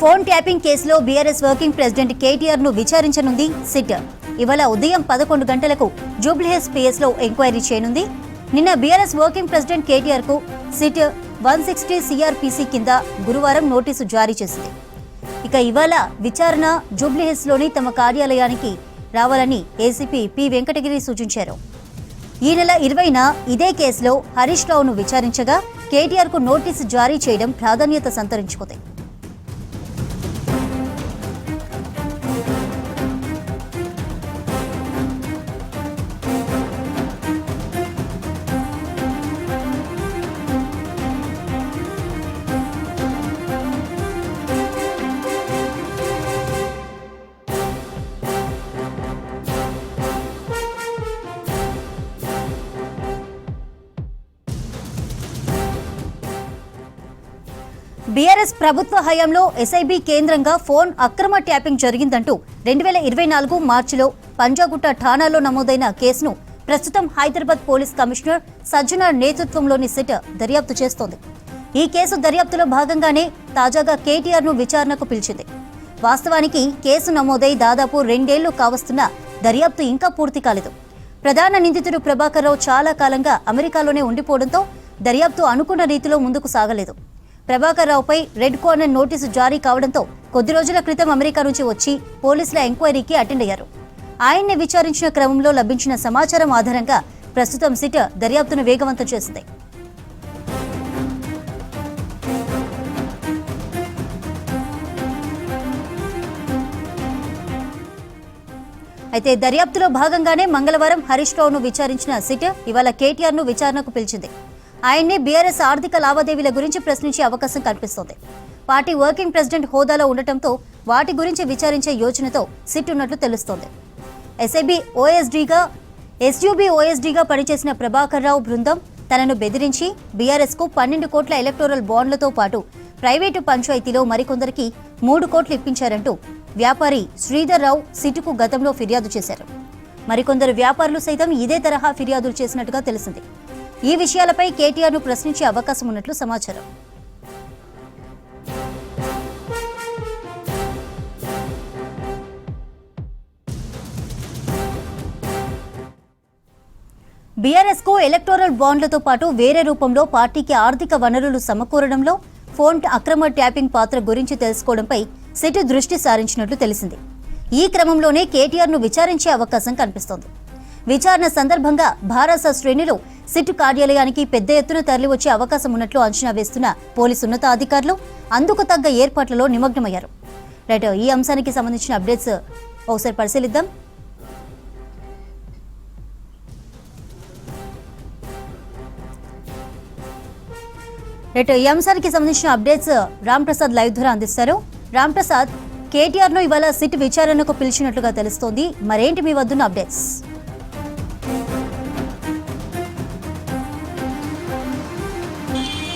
Phone tapping కేసులో BRS working president KTR ను విచారించనుంది SIT. ఇవాళ ఉదయం 11 గంటలకు జూబ్లీహిల్స్ పిఎస్ లో ఎంక్వైరీ చేయనుంది. నిన్న బీఆర్ఎస్ వర్కింగ్ ప్రెసిడెంట్ కేటీఆర్ కు సిట్ 160 సిఆర్పిసి కింద గురువారం నోటీసు జారీ చేసింది. ఇక ఇవాళ విచారణ జూబ్లీహిల్స్ లోని తమ కార్యాలయానికి రావాలని ఏసీపీ పి వెంకటగిరి సూచించారు. ఈ నెల 20న ఇదే కేసులో హరీష్ రావును విచారించగా కేటీఆర్ కు నోటీసు జారీ చేయడం ప్రాధాన్యత సంతరించుకుంది. బీఆర్ఎస్ ప్రభుత్వ హయాంలో ఎస్ఐబీ కేంద్రంగా ఫోన్ అక్రమ ట్యాపింగ్ జరిగిందంటూ 2024 మార్చిలో పంజాగుట్ట ఠాణాలో నమోదైన కేసును ప్రస్తుతం హైదరాబాద్ పోలీస్ కమిషనర్ సజ్జనార్ నేతృత్వంలోని సిట్ దర్యాప్తు చేస్తోంది. ఈ కేసు దర్యాప్తులో భాగంగానే తాజాగా కేటీఆర్ ను విచారణకు పిలిచింది. వాస్తవానికి కేసు నమోదై దాదాపు 2 ఏళ్లు కావస్తున్నా దర్యాప్తు ఇంకా పూర్తి కాలేదు. ప్రధాన నిందితుడు ప్రభాకర్ రావు చాలా కాలంగా అమెరికాలోనే ఉండిపోవడంతో దర్యాప్తు అనుకున్న రీతిలో ముందుకు సాగలేదు. ప్రభాకర్ రావుపై రెడ్ కార్నర్ నోటీసు జారీ కావడంతో కొద్ది రోజుల క్రితం అమెరికా నుంచి వచ్చి పోలీసుల ఎంక్వైరీకి అటెండ్ అయ్యారు. ఆయన్ని విచారించిన క్రమంలో లభించిన సమాచారం ఆధారంగా ప్రస్తుతం సిట్ దర్యాప్తును వేగవంతం చేసింది. అయితే దర్యాప్తులో భాగంగానే మంగళవారం హరీష్ రావును విచారించిన సిట్ ఇవాళ కేటీఆర్ ను విచారణకు పిలిచింది. ఆయన్ని బీఆర్ఎస్ ఆర్థిక లావాదేవీల గురించి ప్రశ్నించే అవకాశం కనిపిస్తోంది. పార్టీ వర్కింగ్ ప్రెసిడెంట్ హోదాలో ఉండటంతో వాటి గురించి విచారించే యోచనతో సిట్ ఉన్నట్లు తెలుస్తోంది. ఎస్యూబీ ఓఎస్డీగా పనిచేసిన ప్రభాకర్ రావు బృందం తనను బెదిరించి బీఆర్ఎస్ కు 12 కోట్ల ఎలక్టోరల్ బాండ్లతో పాటు ప్రైవేటు పంచాయతీలో మరికొందరికి 3 కోట్లు ఇప్పించారంటూ వ్యాపారి శ్రీధర్ రావు సిట్కు గతంలో ఫిర్యాదు చేశారు. మరికొందరు వ్యాపారులు సైతం ఇదే తరహా ఫిర్యాదులు చేసినట్టుగా తెలిసింది. ఈ విషయాలపై కేటీఆర్ ను ప్రశ్నించే అవకాశం ఉన్నట్లు సమాచారం. బీఆర్ఎస్ కు ఎలక్టోరల్ బాండ్లతో పాటు వేరే రూపంలో పార్టీకి ఆర్థిక వనరులు సమకూరడంలో ఫోన్ అక్రమ ట్యాపింగ్ పాత్ర గురించి తెలుసుకోవడంపై సిట్ దృష్టి సారించినట్లు తెలిసింది. ఈ క్రమంలోనే కేటీఆర్ ను విచారించే అవకాశం కనిపిస్తోంది. విచారణ సందర్భంగా భారత శ్రేణిలో సిట్ కార్యాలయానికి పెద్ద ఎత్తున తరలివచ్చే అవకాశం ఉన్నట్లు అంచనా వేస్తున్న పోలీసు ఉన్నతాధికారులు అందుకు తగ్గ ఏర్పాట్లలో నిమగ్నమయ్యారు. రైట్, ఈ అంశానికి సంబంధించిన అప్డేట్స్ ఒకసారి పరిశీలిద్దాం. రైట్, ఈ అంశానికి సంబంధించిన అప్డేట్స్ రామ్ ప్రసాద్ లైవ్ ద్వారా అందిస్తారు. రామ్ ప్రసాద్, కేటీఆర్ ను ఇవాళ సిట్ విచారణకు పిలిచినట్లుగా తెలుస్తోంది. మరేంటి మీ వద్దున్న అప్డేట్స్?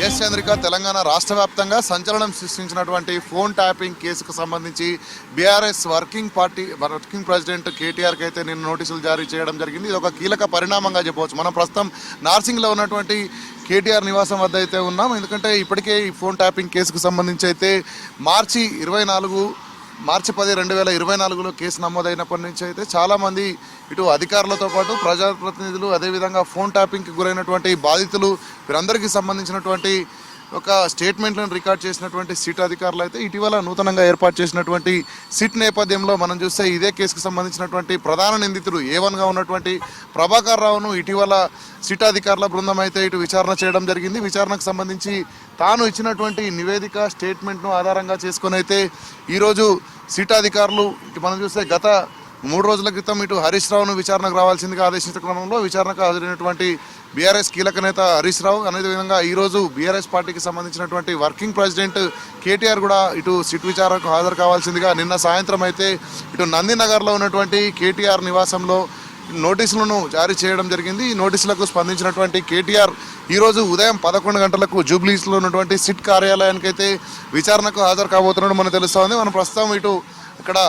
ఎస్ చంద్రిక, తెలంగాణ రాష్ట్ర వ్యాప్తంగా సంచలనం సృష్టించినటువంటి ఫోన్ ట్యాపింగ్ కేసుకు సంబంధించి బీఆర్ఎస్ వర్కింగ్ ప్రెసిడెంట్ కేటీఆర్కి అయితే నిన్న నోటీసులు జారీ చేయడం జరిగింది. ఇది ఒక కీలక పరిణామంగా చెప్పవచ్చు. మనం ప్రస్తుతం నార్సింగ్లో ఉన్నటువంటి కేటీఆర్ నివాసం వద్ద అయితే ఉన్నాం. ఎందుకంటే ఇప్పటికే ఈ ఫోన్ ట్యాపింగ్ కేసుకు సంబంధించి అయితే మార్చి 10, 2024లో కేసు నమోదైనప్పటి నుంచి అయితే చాలామంది ఇటు అధికారులతో పాటు ప్రజాప్రతినిధులు, అదేవిధంగా ఫోన్ ట్యాపింగ్కి గురైనటువంటి బాధితులు, వీరందరికీ సంబంధించినటువంటి ఒక స్టేట్మెంట్లను రికార్డ్ చేసినటువంటి సిట్ అధికారులు అయితే ఇటీవల నూతనంగా ఏర్పాటు చేసినటువంటి సిట్ నేపథ్యంలో మనం చూస్తే ఇదే కేసుకు సంబంధించినటువంటి ప్రధాన నిందితుడు A1గా ఉన్నటువంటి ప్రభాకర్ రావును ఇటీవల సిట్ అధికారుల బృందం అయితే ఇటు విచారణ చేయడం జరిగింది. విచారణకు సంబంధించి తాను ఇచ్చినటువంటి నివేదిక స్టేట్మెంట్ను ఆధారంగా చేసుకొని అయితే ఈరోజు సిట్ అధికారులు ఇటు మనం చూస్తే గత 3 రోజుల క్రితం ఇటు హరీష్ రావును విచారణకు రావాల్సిందిగా ఆదేశించిన క్రమంలో విచారణకు హాజరైనటువంటి బీఆర్ఎస్ కీలక నేత హరీష్ రావు, అదేవిధంగా ఈరోజు బీఆర్ఎస్ పార్టీకి సంబంధించినటువంటి వర్కింగ్ ప్రెసిడెంట్ కేటీఆర్ కూడా ఇటు సిట్ విచారణకు హాజరు కావాల్సిందిగా నిన్న సాయంత్రం అయితే ఇటు నందినగర్లో ఉన్నటువంటి కేటీఆర్ నివాసంలో నోటీసులను జారీ చేయడం జరిగింది. ఈ నోటీసులకు స్పందించినటువంటి కేటీఆర్ ఈరోజు ఉదయం 11 గంటలకు జూబ్లీహిల్స్లో ఉన్నటువంటి సిట్ కార్యాలయానికి అయితే విచారణకు హాజరు కాబోతున్నట్టు మనకు తెలుస్తోంది. మనం ప్రస్తుతం ఇటు ఇక్కడ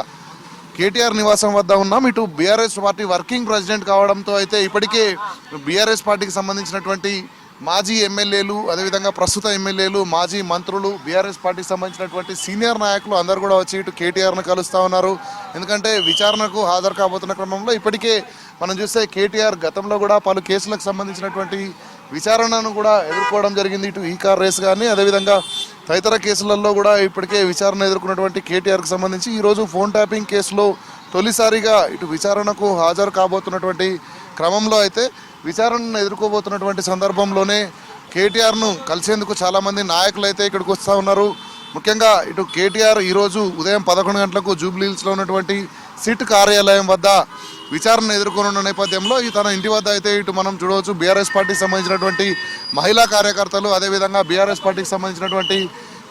కేటీఆర్ నివాసం వద్ద ఉన్నాం. ఇటు బీఆర్ఎస్ పార్టీ వర్కింగ్ ప్రెసిడెంట్ కావడంతో అయితే ఇప్పటికే బీఆర్ఎస్ పార్టీకి సంబంధించినటువంటి మాజీ ఎమ్మెల్యేలు, అదేవిధంగా ప్రస్తుత ఎమ్మెల్యేలు, మాజీ మంత్రులు, బీఆర్ఎస్ పార్టీకి సంబంధించినటువంటి సీనియర్ నాయకులు అందరూ కూడా వచ్చి ఇటు కేటీఆర్ను కలుస్తూ ఉన్నారు. ఎందుకంటే విచారణకు హాజరు కాబోతున్న క్రమంలో ఇప్పటికే మనం చూస్తే కేటీఆర్ గతంలో కూడా పలు కేసులకు సంబంధించినటువంటి విచారణను కూడా ఎదుర్కోవడం జరిగింది. ఇటు ఈ కార్ రేస్ కానీ అదేవిధంగా తదితర కేసులలో కూడా ఇప్పటికే విచారణ ఎదుర్కొన్నటువంటి కేటీఆర్కి సంబంధించి ఈరోజు ఫోన్ ట్యాపింగ్ కేసులో తొలిసారిగా ఇటు విచారణకు హాజరు కాబోతున్నటువంటి క్రమంలో అయితే విచారణను ఎదుర్కోబోతున్నటువంటి సందర్భంలోనే కేటీఆర్ను కలిసేందుకు చాలామంది నాయకులు అయితే ఇక్కడికి వస్తూ ఉన్నారు. ముఖ్యంగా ఇటు కేటీఆర్ ఈరోజు ఉదయం 11 గంటలకు జూబ్లీహిల్స్లో ఉన్నటువంటి సిట్ కార్యాలయం వద్ద విచారణ ఎదుర్కొనున్న నేపథ్యంలో తన ఇంటి వద్ద అయితే ఇటు మనం చూడవచ్చు బీఆర్ఎస్ పార్టీకి సంబంధించినటువంటి మహిళా కార్యకర్తలు, అదేవిధంగా బీఆర్ఎస్ పార్టీకి సంబంధించినటువంటి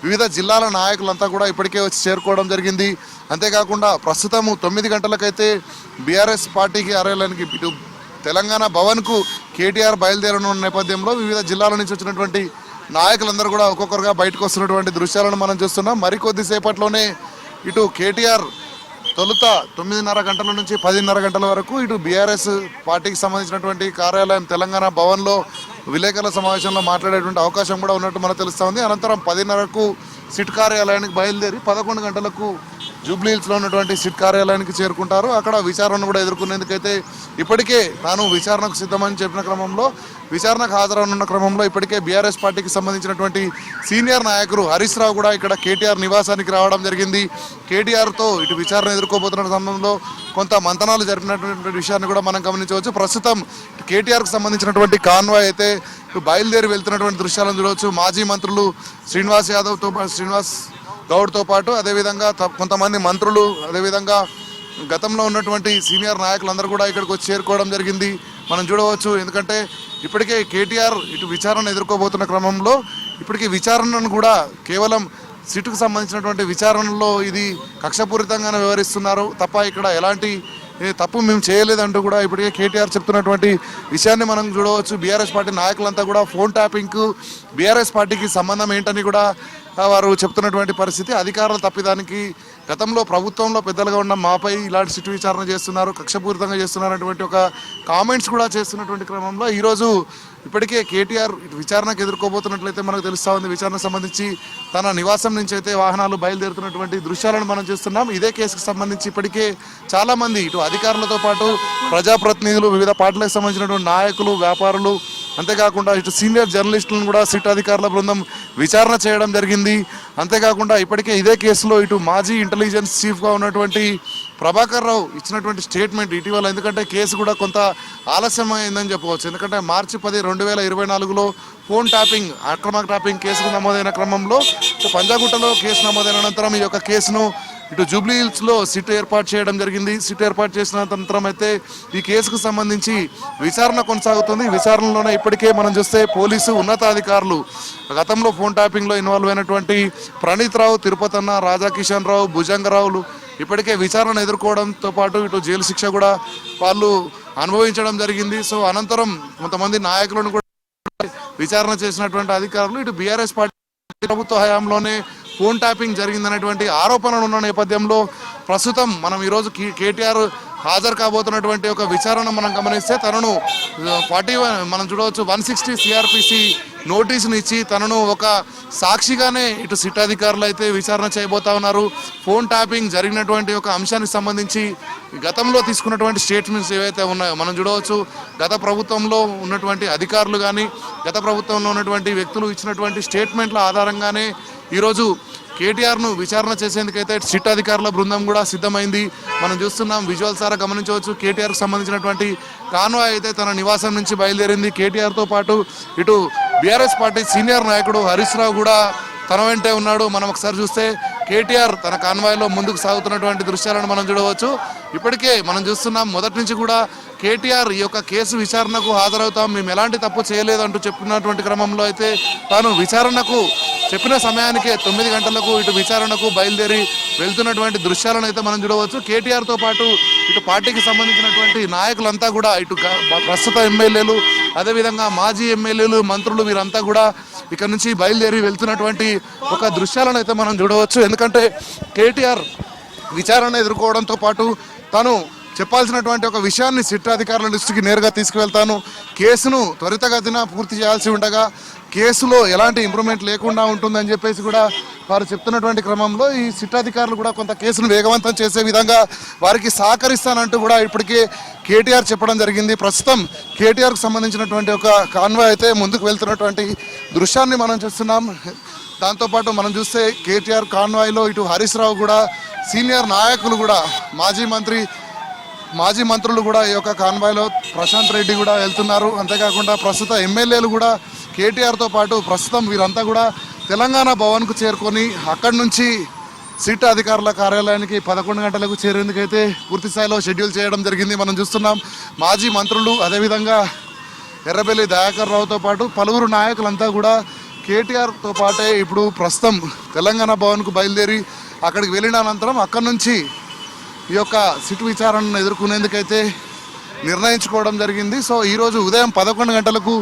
వివిధ జిల్లాల నాయకులంతా కూడా ఇప్పటికే వచ్చి చేరుకోవడం జరిగింది. అంతేకాకుండా ప్రస్తుతము 9 గంటలకైతే బీఆర్ఎస్ పార్టీకి కార్యాలయానికి ఇటు తెలంగాణ భవన్కు కేటీఆర్ బయలుదేరనున్న నేపథ్యంలో వివిధ జిల్లాల నుంచి వచ్చినటువంటి నాయకులందరూ కూడా ఒక్కొక్కరుగా బయటకు వస్తున్నటువంటి దృశ్యాలను మనం చూస్తున్నాం. మరికొద్దిసేపట్లోనే ఇటు కేటీఆర్ తొలుత 9:30 గంటల నుంచి 10:30 గంటల వరకు ఇటు బీఆర్ఎస్ పార్టీకి సంబంధించినటువంటి కార్యాలయం తెలంగాణ భవన్లో విలేకరుల సమావేశంలో మాట్లాడేటువంటి అవకాశం కూడా ఉన్నట్టు మనకు తెలుస్తూ ఉంది. అనంతరం 10:30కు సిట్ కార్యాలయానికి బయలుదేరి 11 గంటలకు జూబ్లీహిల్స్లో ఉన్నటువంటి సిట్ కార్యాలయానికి చేరుకుంటారు. అక్కడ విచారణను కూడా ఎదుర్కొనేందుకైతే ఇప్పటికే తాను విచారణకు సిద్ధమని చెప్పిన క్రమంలో విచారణకు హాజరనున్న క్రమంలో ఇప్పటికే బీఆర్ఎస్ పార్టీకి సంబంధించినటువంటి సీనియర్ నాయకులు హరీష్ రావు కూడా ఇక్కడ కేటీఆర్ నివాసానికి రావడం జరిగింది. కేటీఆర్తో ఇటు విచారణ ఎదుర్కోబోతున్న సమయంలో కొంత మంతనాలు జరిపినటువంటి విషయాన్ని కూడా మనం గమనించవచ్చు. ప్రస్తుతం కేటీఆర్కి సంబంధించినటువంటి కాన్వాయ్ అయితే ఇటు బయలుదేరి వెళ్తున్నటువంటి దృశ్యాలను చూడవచ్చు. మాజీ మంత్రులు శ్రీనివాస్ గౌడ్తో పాటు అదేవిధంగా కొంతమంది మంత్రులు, అదేవిధంగా గతంలో ఉన్నటువంటి సీనియర్ నాయకులందరూ కూడా ఇక్కడికి వచ్చి చేరుకోవడం జరిగింది మనం చూడవచ్చు. ఎందుకంటే ఇప్పటికే కేటీఆర్ ఇటు విచారణ ఎదుర్కోబోతున్న క్రమంలో ఇప్పటికీ విచారణను కూడా కేవలం సిట్కు సంబంధించినటువంటి విచారణలో ఇది కక్షపూరితంగానే వ్యవహరిస్తున్నారు తప్ప ఇక్కడ ఎలాంటి తప్పు మేము చేయలేదంటూ కూడా ఇప్పటికే కేటీఆర్ చెప్తున్నటువంటి విషయాన్ని మనం చూడవచ్చు. బీఆర్ఎస్ పార్టీ నాయకులంతా కూడా ఫోన్ ట్యాపింగ్కు బీఆర్ఎస్ పార్టీకి సంబంధం ఏంటని కూడా వారు చెప్తున్నటువంటి పరిస్థితి. అధికారుల తప్పిదానికి గతంలో ప్రభుత్వంలో పెద్దలుగా ఉన్న మాపై ఇలాంటి సిట్ విచారణ చేస్తున్నారు, కక్షపూరితంగా చేస్తున్నారు అటువంటి ఒక కామెంట్స్ కూడా చేస్తున్నటువంటి క్రమంలో ఈరోజు ఇప్పటికే కేటీఆర్ విచారణకు ఎదుర్కోబోతున్నట్లయితే మనకు తెలుస్తూ ఉంది. విచారణకు సంబంధించి తన నివాసం నుంచి అయితే వాహనాలు బయలుదేరుతున్నటువంటి దృశ్యాలను మనం చూస్తున్నాం. ఇదే కేసుకు సంబంధించి ఇప్పటికే చాలామంది ఇటు అధికారులతో పాటు ప్రజాప్రతినిధులు, వివిధ పార్టీలకు సంబంధించినటువంటి నాయకులు, వ్యాపారులు, అంతేకాకుండా ఇటు సీనియర్ జర్నలిస్టులను కూడా సిట్ అధికారుల బృందం విచారణ చేయడం జరిగింది. అంతేకాకుండా ఇప్పటికే ఇదే కేసులో ఇటు మాజీ ఇంటెలిజెన్స్ చీఫ్గా ఉన్నటువంటి ప్రభాకర్ రావు ఇచ్చినటువంటి స్టేట్మెంట్ ఇటీవల, ఎందుకంటే కేసు కూడా కొంత ఆలస్యమైందని చెప్పవచ్చు. ఎందుకంటే మార్చి 10, 2024లో ఫోన్ ట్యాపింగ్, అక్రమ ట్యాపింగ్ కేసుకు నమోదైన క్రమంలో పంజాగుట్టలో కేసు నమోదైన అనంతరం ఈ యొక్క కేసును ఇటు జూబ్లీహిల్స్లో సిట్ ఏర్పాటు చేయడం జరిగింది. సిట్ ఏర్పాటు చేసిన అనంతరం అయితే ఈ కేసుకు సంబంధించి విచారణ కొనసాగుతుంది. విచారణలోనే ఇప్పటికే మనం చూస్తే పోలీసు ఉన్నతాధికారులు గతంలో ఫోన్ ట్యాపింగ్లో ఇన్వాల్వ్ అయినటువంటి ప్రణీత్ రావు, తిరుపతన్న, రాధాకిషన్ రావు, భుజంగరావులు ఇప్పటికే విచారణ ఎదుర్కోవడంతో పాటు ఇటు జైలు శిక్ష కూడా వాళ్ళు అనుభవించడం జరిగింది. సో అనంతరం కొంతమంది నాయకులను కూడా విచారణ చేసినటువంటి అధికారులు ఇటు బీఆర్ఎస్ పార్టీ ప్రభుత్వ హయాంలోనే ఫోన్ ట్యాపింగ్ జరిగిందనేటువంటి ఆరోపణలు ఉన్న నేపథ్యంలో ప్రస్తుతం మనం ఈరోజు కేటీఆర్ హాజరు కాబోతున్నటువంటి ఒక విచారణ మనం గమనిస్తే తనను మనం చూడవచ్చు 160 సిఆర్పిసి నోటీసును ఇచ్చి తనను ఒక సాక్షిగానే ఇటు సిట్ అధికారులు అయితే విచారణ చేయబోతా ఉన్నారు. ఫోన్ ట్యాపింగ్ జరిగినటువంటి ఒక అంశానికి సంబంధించి గతంలో తీసుకున్నటువంటి స్టేట్మెంట్స్ ఏవైతే ఉన్నాయో మనం చూడవచ్చు. గత ప్రభుత్వంలో ఉన్నటువంటి అధికారులు కానీ గత ప్రభుత్వంలో ఉన్నటువంటి వ్యక్తులు ఇచ్చినటువంటి స్టేట్మెంట్ల ఆధారంగానే ఈరోజు కేటీఆర్ను విచారణ చేసేందుకైతే సిట్ అధికారుల బృందం కూడా సిద్ధమైంది. మనం చూస్తున్నాం, విజువల్స్ ద్వారా గమనించవచ్చు. కేటీఆర్కు సంబంధించినటువంటి కాన్వాయ్ అయితే తన నివాసం నుంచి బయలుదేరింది. కేటీఆర్తో పాటు ఇటు బీఆర్ఎస్ పార్టీ సీనియర్ నాయకుడు హరీష్ రావు కూడా తన వెంటే ఉన్నాడు. మనం ఒకసారి చూస్తే కేటీఆర్ తన కాన్వాయ్లో ముందుకు సాగుతున్నటువంటి దృశ్యాలను మనం చూడవచ్చు. ఇప్పటికే మనం చూస్తున్నాం, మొదటి నుంచి కూడా కేటీఆర్ ఈ యొక్క కేసు విచారణకు హాజరవుతాం, మేము ఎలాంటి తప్పు చేయలేదంటూ చెప్పినటువంటి క్రమంలో అయితే తాను విచారణకు చెప్పిన సమయానికే 9 గంటలకు ఇటు విచారణకు బయలుదేరి వెళ్తున్నటువంటి దృశ్యాలను అయితే మనం చూడవచ్చు. కేటీఆర్తో పాటు ఇటు పార్టీకి సంబంధించినటువంటి నాయకులంతా కూడా ఇటు ప్రస్తుత ఎమ్మెల్యేలు, అదేవిధంగా మాజీ ఎమ్మెల్యేలు, మంత్రులు వీరంతా కూడా ఇక్కడ నుంచి బయలుదేరి వెళ్తున్నటువంటి ఒక దృశ్యాలను అయితే మనం చూడవచ్చు. ఎందుకంటే కేటీఆర్ విచారణ ఎదుర్కోవడంతో పాటు తను చెప్పాల్సినటువంటి ఒక విషయాన్ని సిట్ అధికారుల దృష్టికి నేరుగా తీసుకువెళ్తాను. కేసును త్వరితగతిన పూర్తి చేయాల్సి ఉండగా కేసులో ఎలాంటి ఇంప్రూవ్మెంట్ లేకుండా ఉంటుందని చెప్పేసి కూడా వారు చెప్తున్నటువంటి క్రమంలో ఈ సిట్ అధికారులు కూడా కొంత కేసును వేగవంతం చేసే విధంగా వారికి సహకరిస్తానంటూ కూడా ఇప్పటికే కేటీఆర్ చెప్పడం జరిగింది. ప్రస్తుతం కేటీఆర్కు సంబంధించినటువంటి ఒక కాన్వాయ్ అయితే ముందుకు వెళ్తున్నటువంటి దృశ్యాన్ని మనం చూస్తున్నాం. దాంతోపాటు మనం చూస్తే కేటీఆర్ కాన్వాయ్లో ఇటు హరీష్ రావు కూడా సీనియర్ నాయకులు కూడా మాజీ మంత్రులు కూడా ఈ యొక్క కాన్వాయ్లో ప్రశాంత్ రెడ్డి కూడా వెళ్తున్నారు. అంతేకాకుండా ప్రస్తుత ఎమ్మెల్యేలు కూడా కేటీఆర్తో పాటు ప్రస్తుతం వీరంతా కూడా తెలంగాణ భవన్కు చేరుకొని అక్కడి నుంచి సిట్ అధికారుల కార్యాలయానికి 11 గంటలకు చేరేందుకైతే పూర్తి స్థాయిలో షెడ్యూల్ చేయడం జరిగింది. మనం చూస్తున్నాం మాజీ మంత్రులు అదేవిధంగా ఎర్రబెల్లి దయాకర్ రావుతో పాటు పలువురు నాయకులంతా కూడా కేటీఆర్తో పాటే ఇప్పుడు ప్రస్తుతం తెలంగాణ భవన్కు బయలుదేరి అక్కడికి వెళ్ళిన అనంతరం అక్కడి నుంచి ఈ యొక్క సిట్ విచారణను ఎదుర్కొనేందుకైతే నిర్ణయించుకోవడం జరిగింది. సో ఈరోజు ఉదయం 11 గంటలకు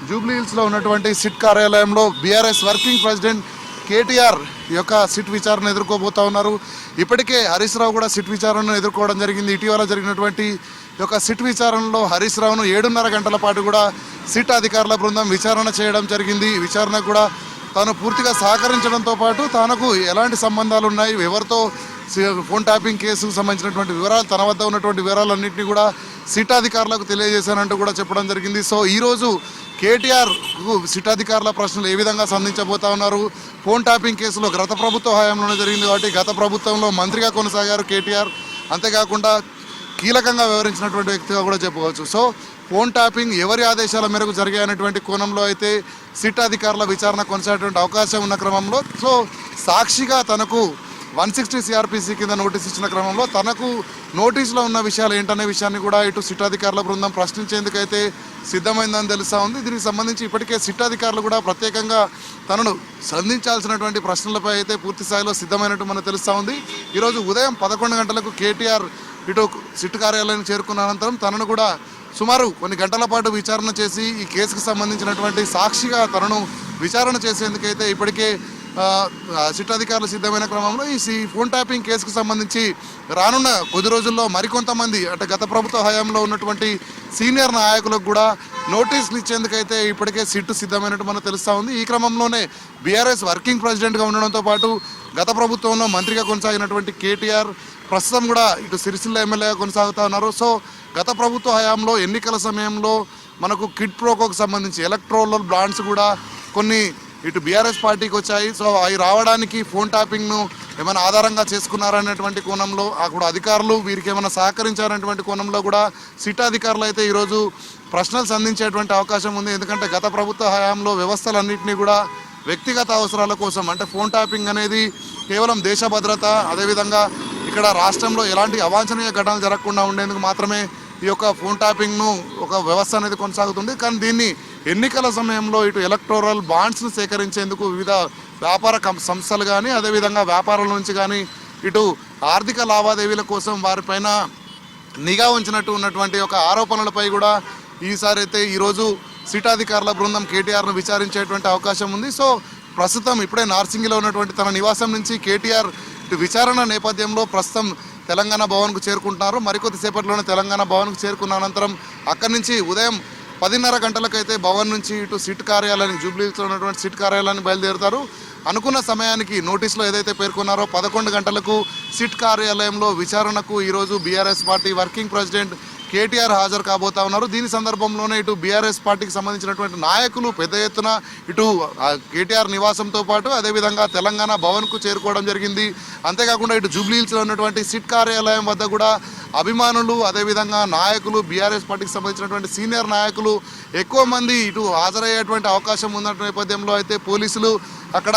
జూబ్లీ హిల్స్లో ఉన్నటువంటి సిట్ కార్యాలయంలో బీఆర్ఎస్ వర్కింగ్ ప్రెసిడెంట్ కేటీఆర్ ఈ యొక్క సిట్ విచారణ ఎదుర్కోబోతా ఉన్నారు. ఇప్పటికే హరీష్ రావు కూడా సిట్ విచారణను ఎదుర్కోవడం జరిగింది. ఇటీవల జరిగినటువంటి ఈ యొక్క సిట్ విచారణలో హరీష్ రావును 7.5 గంటల పాటు కూడా సిట్ అధికారుల బృందం విచారణ చేయడం జరిగింది. విచారణ కూడా తాను పూర్తిగా సహకరించడంతో పాటు తనకు ఎలాంటి సంబంధాలు ఉన్నాయి, ఎవరితో ఫోన్ ట్యాపింగ్ కేసుకు సంబంధించినటువంటి వివరాలు, తన వద్ద ఉన్నటువంటి వివరాలన్నింటినీ కూడా సిట్ అధికారులకు తెలియజేశానంటూ కూడా చెప్పడం జరిగింది. సో ఈరోజు కేటీఆర్కు సిట్ అధికారుల ప్రశ్నలు ఏ విధంగా సంధించబోతా ఉన్నారు, ఫోన్ ట్యాపింగ్ కేసులో గత ప్రభుత్వ హయాంలోనే జరిగింది కాబట్టి గత ప్రభుత్వంలో మంత్రిగా కొనసాగారు కేటీఆర్, అంతేకాకుండా కీలకంగా వ్యవహరించినటువంటి వ్యక్తిగా కూడా చెప్పుకోవచ్చు. సో ఫోన్ ట్యాపింగ్ ఎవరి ఆదేశాల మేరకు జరిగాయనేటువంటి కోణంలో అయితే సిట్ అధికారుల విచారణ కొనసాగేటువంటి అవకాశం ఉన్న క్రమంలో సో సాక్షిగా తనకు 160 సిఆర్పిసి కింద నోటీస్ ఇచ్చిన క్రమంలో తనకు నోటీసులో ఉన్న విషయాలు ఏంటనే విషయాన్ని కూడా ఇటు సిట్ అధికారుల బృందం ప్రశ్నించేందుకైతే సిద్ధమైందని తెలుస్తూ ఉంది. దీనికి సంబంధించి ఇప్పటికే సిట్ అధికారులు కూడా ప్రత్యేకంగా తనను సంధించాల్సినటువంటి ప్రశ్నలపై అయితే పూర్తి స్థాయిలో సిద్ధమైనట్టు మనకు తెలుస్తూ ఉంది. ఈరోజు ఉదయం 11 గంటలకు కేటీఆర్ ఇటు సిట్ కార్యాలయానికి చేరుకున్న అనంతరం తనను కూడా సుమారు కొన్ని గంటల పాటు విచారణ చేసి ఈ కేసుకు సంబంధించినటువంటి సాక్షిగా తనను విచారణ చేసేందుకైతే ఇప్పటికే సిట్ అధికారులు సిద్ధమైన క్రమంలో ఈ ఫోన్ ట్యాపింగ్ కేసుకు సంబంధించి రానున్న కొద్ది రోజుల్లో మరికొంతమంది అంటే గత ప్రభుత్వ హయాంలో ఉన్నటువంటి సీనియర్ నాయకులకు కూడా నోటీసులు ఇచ్చేందుకైతే ఇప్పటికే సిట్ సిద్ధమైనట్టు మనకు తెలుస్తూ ఉంది. ఈ క్రమంలోనే బీఆర్ఎస్ వర్కింగ్ ప్రెసిడెంట్గా ఉండడంతో పాటు గత ప్రభుత్వంలో మంత్రిగా కొనసాగినటువంటి కేటీఆర్ ప్రస్తుతం కూడా ఇటు సిరిసిల్ల ఎమ్మెల్యేగా కొనసాగుతూ ఉన్నారు. సో గత ప్రభుత్వ హయాంలో ఎన్నికల సమయంలో మనకు కిడ్ ప్రోకోకు సంబంధించి ఎలక్ట్రోల్ బాండ్స్ కూడా కొన్ని ఇటు బీఆర్ఎస్ పార్టీకి వచ్చాయి. సో అవి రావడానికి ఫోన్ ట్యాపింగ్ను ఏమైనా ఆధారంగా చేసుకున్నారనేటువంటి కోణంలో అక్కడ అధికారులు వీరికి ఏమైనా సహకరించారనేటువంటి కోణంలో కూడా సిట్ అధికారులు అయితే ఈరోజు ప్రశ్నలు సంధించేటువంటి అవకాశం ఉంది. ఎందుకంటే గత ప్రభుత్వ హయాంలో వ్యవస్థలన్నింటినీ కూడా వ్యక్తిగత అవసరాల కోసం అంటే ఫోన్ ట్యాపింగ్ అనేది కేవలం దేశ భద్రత అదేవిధంగా ఇక్కడ రాష్ట్రంలో ఎలాంటి అవాంఛనీయ ఘటనలు జరగకుండా ఉండేందుకు మాత్రమే ఈ యొక్క ఫోన్ ట్యాపింగ్ను ఒక వ్యవస్థ అనేది కొనసాగుతుంది. కానీ దీన్ని ఎన్నికల సమయంలో ఇటు ఎలక్టోరల్ బాండ్స్ను సేకరించేందుకు వివిధ వ్యాపార సంస్థలు కానీ అదేవిధంగా వ్యాపారాల నుంచి కానీ ఇటు ఆర్థిక లావాదేవీల కోసం వారిపైన నిఘా ఉంచినట్టు ఉన్నటువంటి ఒక ఆరోపణలపై కూడా ఈసారి అయితే ఈరోజు సిట్ అధికారుల బృందం కేటీఆర్ను విచారించేటువంటి అవకాశం ఉంది. సో ప్రస్తుతం ఇప్పుడే నార్సింగిలో ఉన్నటువంటి తన నివాసం నుంచి కేటీఆర్ విచారణ నేపథ్యంలో ప్రస్తుతం తెలంగాణ భవన్కు చేరుకుంటున్నారు. మరికొద్దిసేపట్లోనే తెలంగాణ భవన్కు చేరుకున్న అనంతరం అక్కడి నుంచి ఉదయం 10:30 గంటలకైతే భవన్ నుంచి ఇటు సిట్ కార్యాలయానికి జూబ్లీహిల్స్లో ఉన్నటువంటి సిట్ కార్యాలయాన్ని బయలుదేరుతారు. అనుకున్న సమయానికి నోటీసులో ఏదైతే పేర్కొన్నారో 11 గంటలకు సిట్ కార్యాలయంలో విచారణకు ఈరోజు BRS party working president KTR హాజరు కాబోతా ఉన్నారు. దీని సందర్భంలోనే ఇటు బీఆర్ఎస్ పార్టీకి సంబంధించినటువంటి నాయకులు పెద్ద ఎత్తున ఇటు కేటీఆర్ నివాసంతో పాటు అదేవిధంగా తెలంగాణ భవన్కు చేరుకోవడం జరిగింది. అంతేకాకుండా ఇటు జూబ్లీహిల్స్లో ఉన్నటువంటి సిట్ కార్యాలయం వద్ద కూడా అభిమానులు అదేవిధంగా నాయకులు బీఆర్ఎస్ పార్టీకి సంబంధించినటువంటి సీనియర్ నాయకులు ఎక్కువ మంది ఇటు హాజరయ్యేటువంటి అవకాశం ఉన్న నేపథ్యంలో అయితే పోలీసులు అక్కడ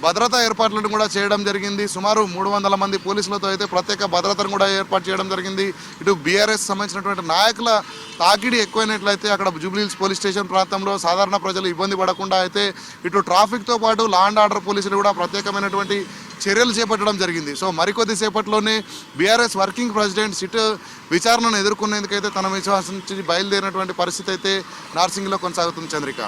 భద్రతా ఏర్పాట్లను కూడా చేయడం జరిగింది. సుమారు 300 మంది పోలీసులతో అయితే ప్రత్యేక భద్రతను కూడా ఏర్పాటు చేయడం జరిగింది. ఇటు బీఆర్ఎస్ సంబంధించినటువంటి నాయకుల తాకిడి ఎక్కువైనట్లయితే అక్కడ జూబ్లీహిల్స్ పోలీస్ స్టేషన్ ప్రాంతంలో సాధారణ ప్రజలు ఇబ్బంది పడకుండా అయితే ఇటు ట్రాఫిక్తో పాటు లా అండ్ ఆర్డర్ పోలీసులు కూడా ప్రత్యేకమైనటువంటి చర్యలు చేపట్టడం జరిగింది. సో మరికొద్ది సేపట్లోనే బీఆర్ఎస్ వర్కింగ్ ప్రెసిడెంట్ సిట్ విచారణను ఎదుర్కొనేందుకైతే తన విశ్వాసం నుంచి బయలుదేరినటువంటి పరిస్థితి అయితే నార్సింగ్లో కొనసాగుతుంది. చంద్రిక.